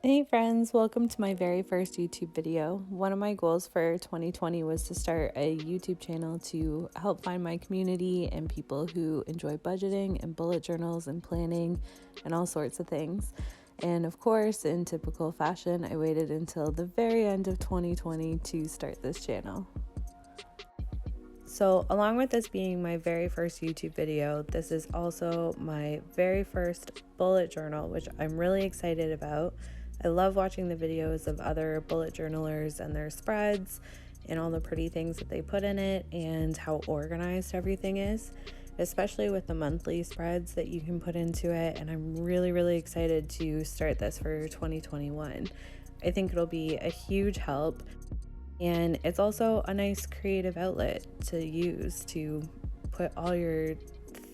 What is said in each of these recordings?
Hey friends, welcome to my very first YouTube video. One of my goals for 2020 was to start a YouTube channel to help find my community and people who enjoy budgeting and bullet journals and planning and all sorts of things. And of course, in typical fashion, I waited until the very end of 2020 to start this channel. So along with this being my very first YouTube video, this is also my very first bullet journal, which I'm really excited about. I love watching the videos of other bullet journalers and their spreads and all the pretty things that they put in it and how organized everything is, especially with the monthly spreads that you can put into it. And I'm really excited to start this for 2021. I think it'll be a huge help. And it's also a nice creative outlet to use to put all your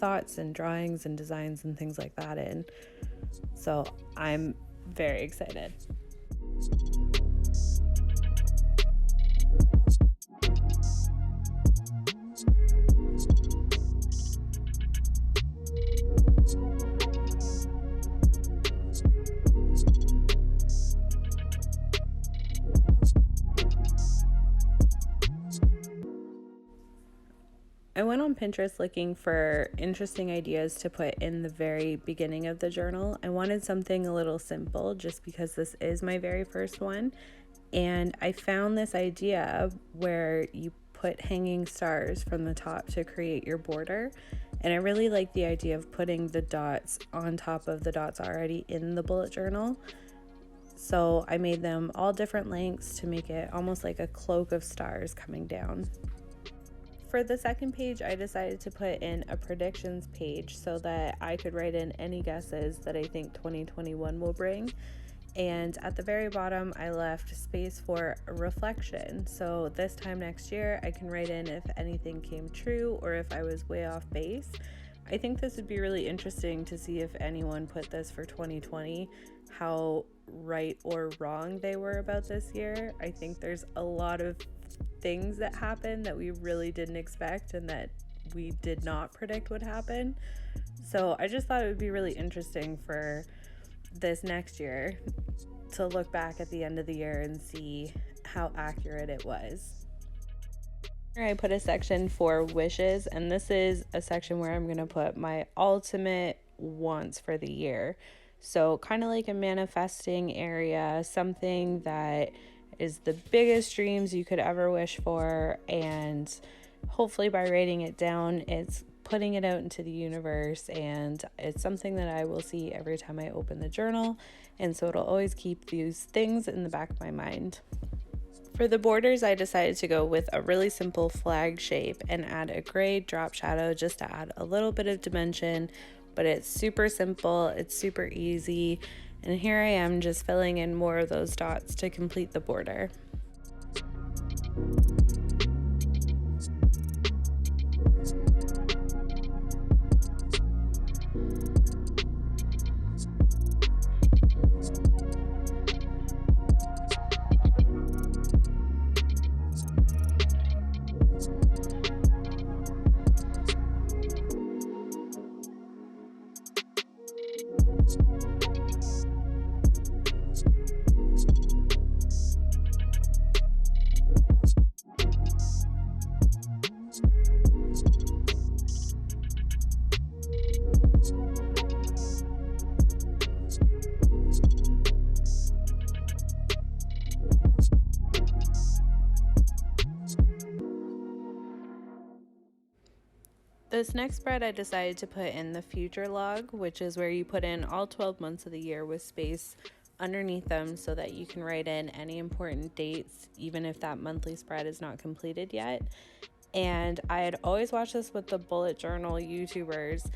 thoughts and drawings and designs and things like that in. So I'm very excited. I went on Pinterest looking for interesting ideas to put in the very beginning of the journal. I wanted something a little simple just because this is my very first one. And I found this idea where you put hanging stars from the top to create your border. And I really like the idea of putting the dots on top of the dots already in the bullet journal. So I made them all different lengths to make it almost like a cloak of stars coming down. For the second page, I decided to put in a predictions page so that I could write in any guesses that I think 2021 will bring. And at the very bottom, I left space for reflection. So this time next year, I can write in if anything came true or if I was way off base. I think this would be really interesting to see if anyone put this for 2020, how right or wrong they were about this year. I think there's a lot of things that happened that we really didn't expect and that we did not predict would happen. So I just thought it would be really interesting for this next year to look back at the end of the year and see how accurate it was. I put a section for wishes, and this is a section where I'm going to put my ultimate wants for the year. So kind of like a manifesting area, something that is the biggest dreams you could ever wish for, and hopefully by writing it down, it's putting it out into the universe, and it's something that I will see every time I open the journal, and so it'll always keep these things in the back of my mind. For the borders, I decided to go with a really simple flag shape and add a gray drop shadow just to add a little bit of dimension, but it's super simple, it's super easy, and here I am just filling in more of those dots to complete the border. This next spread I decided to put in the future log, which is where you put in all 12 months of the year with space underneath them so that you can write in any important dates, even if that monthly spread is not completed yet. And I had always watched this with the bullet journal YouTubers,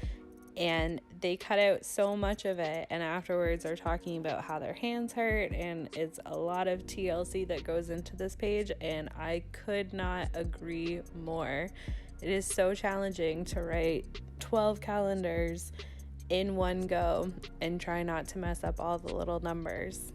and they cut out so much of it, and afterwards are talking about how their hands hurt, and it's a lot of TLC that goes into this page, and I could not agree more. It is so challenging to write 12 calendars in one go and try not to mess up all the little numbers.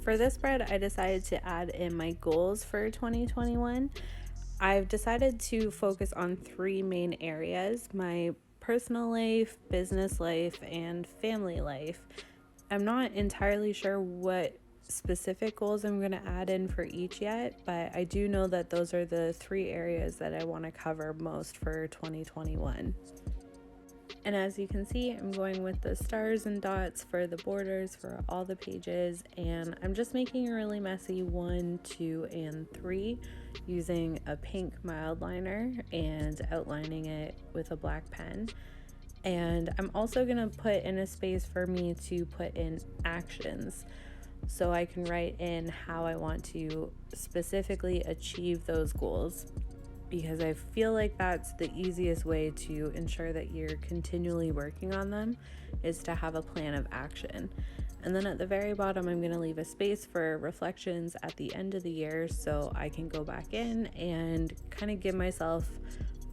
For this spread, I decided to add in my goals for 2021. I've decided to focus on three main areas: my personal life, business life, and family life. I'm not entirely sure what specific goals I'm going to add in for each yet, but I do know that those are the three areas that I want to cover most for 2021. And as you can see, I'm going with the stars and dots for the borders for all the pages, and I'm just making a really messy 1, 2, and 3 using a pink mild liner and outlining it with a black pen. And I'm also going to put in a space for me to put in actions, so I can write in how I want to specifically achieve those goals, because I feel like that's the easiest way to ensure that you're continually working on them, is to have a plan of action. And then at the very bottom, I'm going to leave a space for reflections at the end of the year, so I can go back in and kind of give myself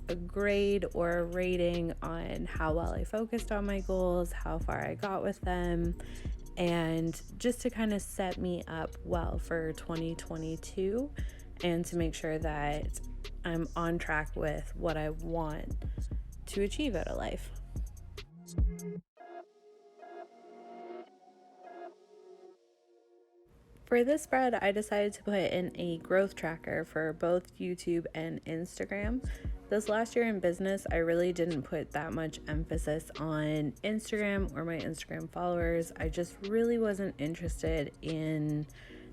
a grade or a rating on how well I focused on my goals, how far I got with them, and just to kind of set me up well for 2022 and to make sure that I'm on track with what I want to achieve out of life. For this spread, I decided to put in a growth tracker for both YouTube and Instagram. This last year in business, I really didn't put that much emphasis on Instagram or my Instagram followers. I just really wasn't interested in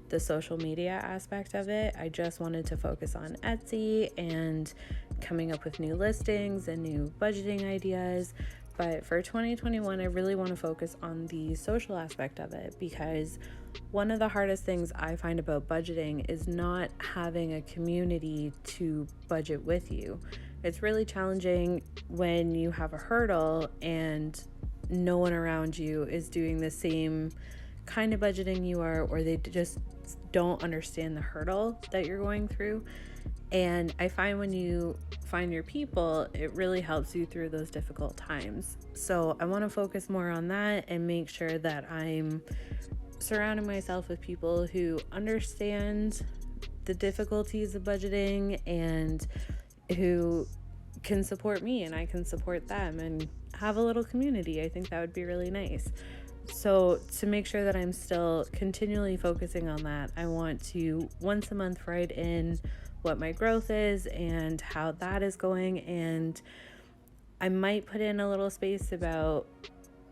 the social media aspect of it. I just wanted to focus on Etsy and coming up with new listings and new budgeting ideas. But for 2021, I really want to focus on the social aspect of it, because one of the hardest things I find about budgeting is not having a community to budget with you. It's really challenging when you have a hurdle and no one around you is doing the same kind of budgeting you are, or they just don't understand the hurdle that you're going through. And I find when you find your people, it really helps you through those difficult times. So I want to focus more on that and make sure that I'm surrounding myself with people who understand the difficulties of budgeting and who can support me and I can support them and have a little community. I think that would be really nice. So to make sure that I'm still continually focusing on that, I want to once a month write in what my growth is and how that is going. And I might put in a little space about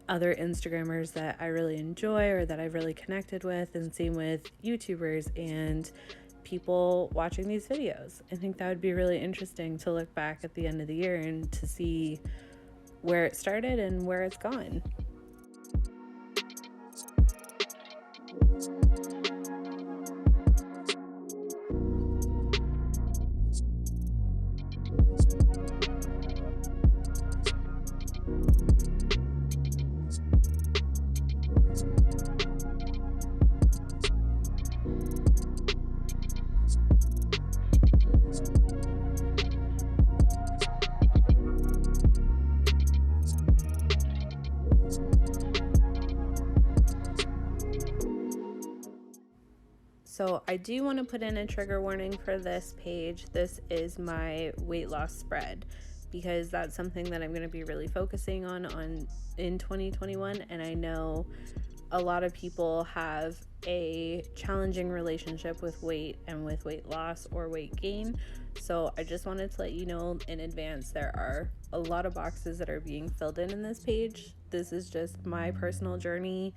other Instagrammers that I really enjoy or that I've really connected with, and same with YouTubers and people watching these videos. I think that would be really interesting to look back at the end of the year and to see where it started and where it's gone. So I do want to put in a trigger warning for this page. This is my weight loss spread, because that's something that I'm going to be really focusing on in 2021. And I know a lot of people have a challenging relationship with weight and with weight loss or weight gain. So I just wanted to let you know in advance, there are a lot of boxes that are being filled in this page. This is just my personal journey.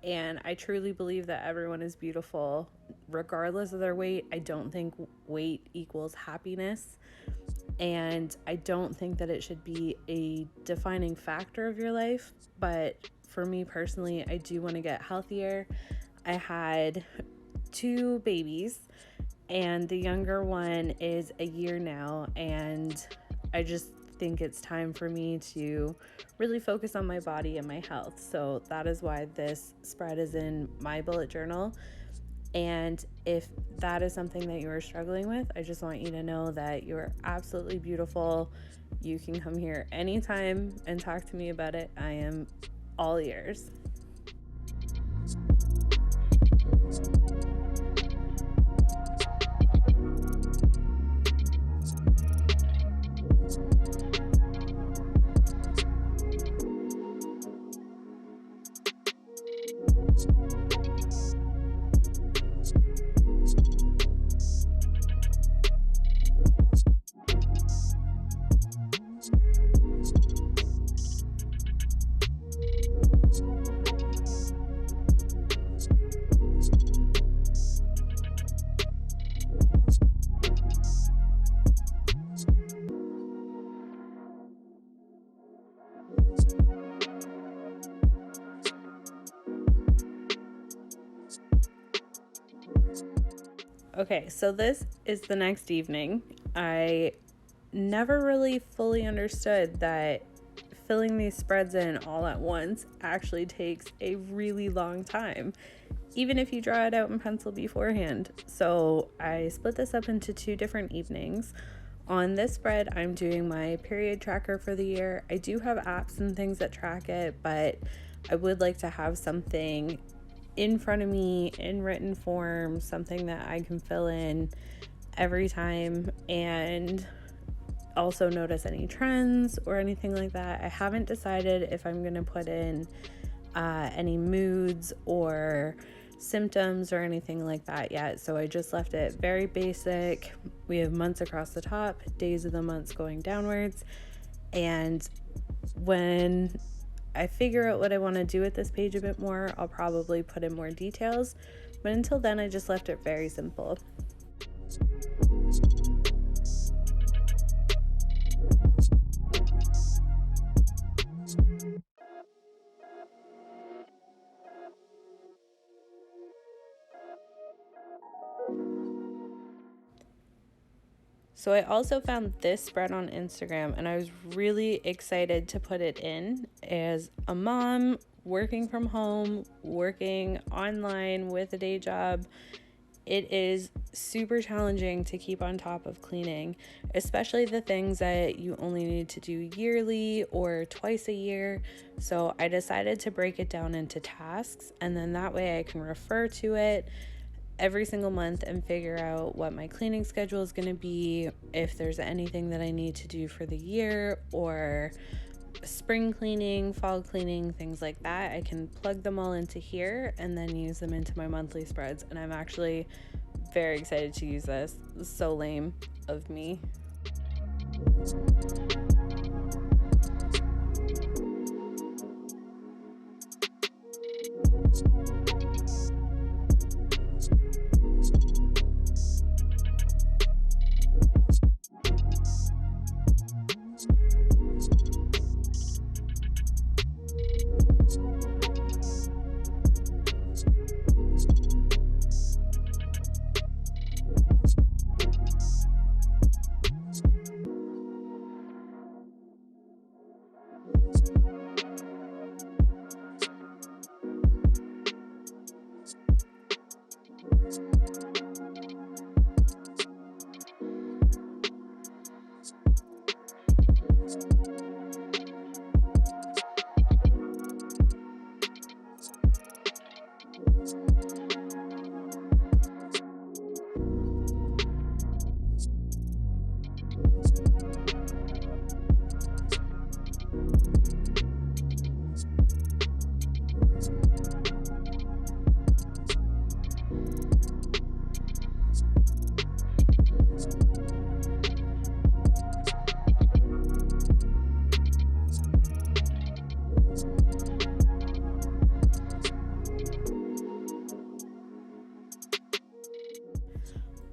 And I truly believe that everyone is beautiful regardless of their weight. I don't think weight equals happiness. And I don't think that it should be a defining factor of your life. But for me personally, I do want to get healthier. I had 2 babies, and the younger one is a year now. And I just think it's time for me to really focus on my body and my health. So that is why this spread is in my bullet journal. And if that is something that you are struggling with, I just want you to know that you are absolutely beautiful. You can come here anytime and talk to me about it. I am all ears. Okay, so this is the next evening. I never really fully understood that filling these spreads in all at once actually takes a really long time, even if you draw it out in pencil beforehand. So I split this up into 2 different evenings. On this spread, I'm doing my period tracker for the year. I do have apps and things that track it, but I would like to have something in front of me in written form, something that I can fill in every time and also notice any trends or anything like that. I haven't decided if I'm going to put in any moods or symptoms or anything like that yet. So I just left it very basic. We have months across the top, days of the months going downwards. And when I figure out what I want to do with this page a bit more, I'll probably put in more details. But until then, I just left it very simple. So I also found this spread on Instagram, and I was really excited to put it in as a mom working from home, working online with a day job. It is super challenging to keep on top of cleaning, especially the things that you only need to do yearly or twice a year. So I decided to break it down into tasks, and then that way I can refer to it every single month and figure out what my cleaning schedule is going to be, if there's anything that I need to do for the year, or spring cleaning, fall cleaning, things like that. I can plug them all into here and then use them into my monthly spreads, and I'm actually very excited to use this. It's so lame of me.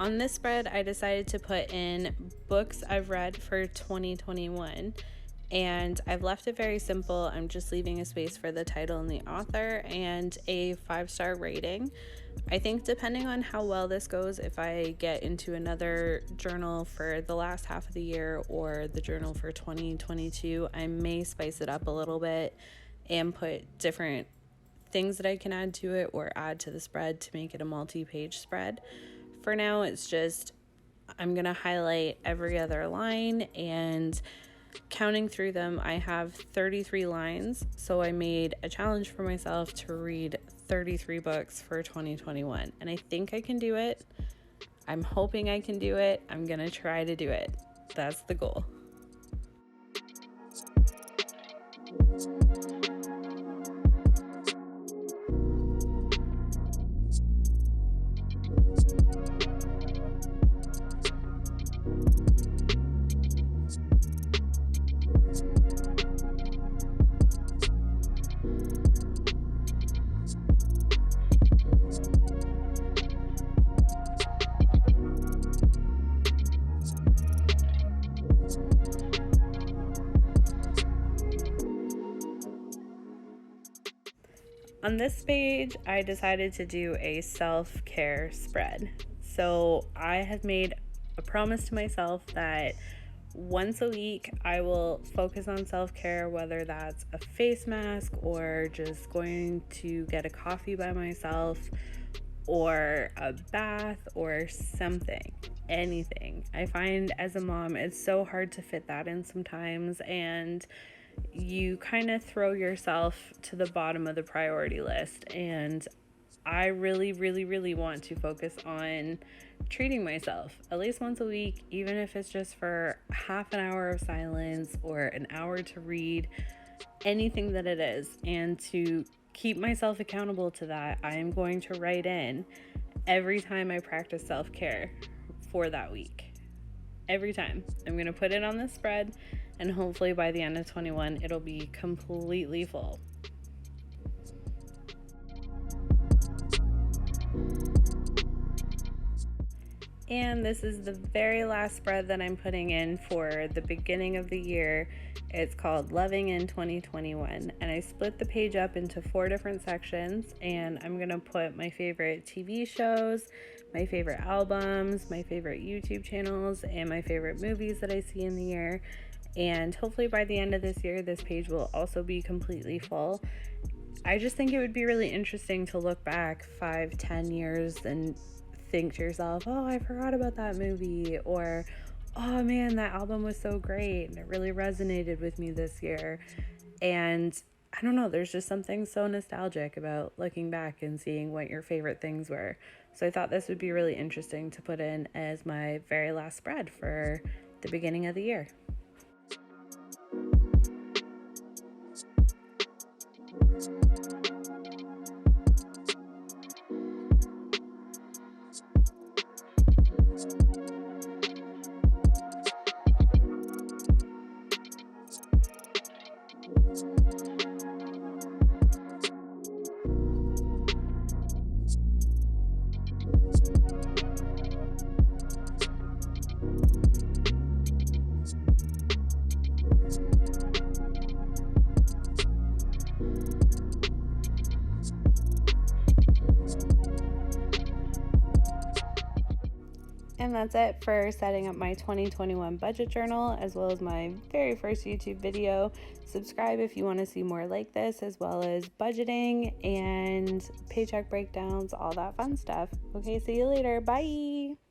On this spread, I decided to put in books I've read for 2021, and I've left it very simple. I'm just leaving a space for the title and the author and a 5-star rating. I think depending on how well this goes, if I get into another journal for the last half of the year or the journal for 2022, I may spice it up a little bit and put different things that I can add to it or add to the spread to make it a multi-page spread. For now, it's just I'm going to highlight every other line, and counting through them, I have 33 lines. So I made a challenge for myself to read 33 books for 2021, and I think I can do it. I'm hoping I can do it. I'm going to try to do it. That's the goal. On this page, I decided to do a self-care spread. So I have made a promise to myself that once a week I will focus on self-care, whether that's a face mask or just going to get a coffee by myself or a bath or something, anything. I find as a mom it's so hard to fit that in sometimes, and you kind of throw yourself to the bottom of the priority list. And I really, really, really want to focus on treating myself at least once a week, even if it's just for half an hour of silence or an hour to read, anything that it is, and to keep myself accountable to that, I am going to write in every time I practice self-care for that week. Every time. I'm going to put it on the spread, and hopefully by the end of 21, it'll be completely full. And this is the very last spread that I'm putting in for the beginning of the year. It's called Loving in 2021. And I split the page up into 4 different sections. And I'm going to put my favorite TV shows, my favorite albums, my favorite YouTube channels, and my favorite movies that I see in the year. And hopefully by the end of this year, this page will also be completely full. I just think it would be really interesting to look back 5-10 years and think to yourself, oh, I forgot about that movie, or oh man, that album was so great and it really resonated with me this year. And I don't know, there's just something so nostalgic about looking back and seeing what your favorite things were. So I thought this would be really interesting to put in as my very last spread for the beginning of the year. And that's it for setting up my 2021 budget journal, as well as my very first YouTube video. Subscribe if you want to see more like this, as well as budgeting and paycheck breakdowns, all that fun stuff. Okay, see you later. Bye.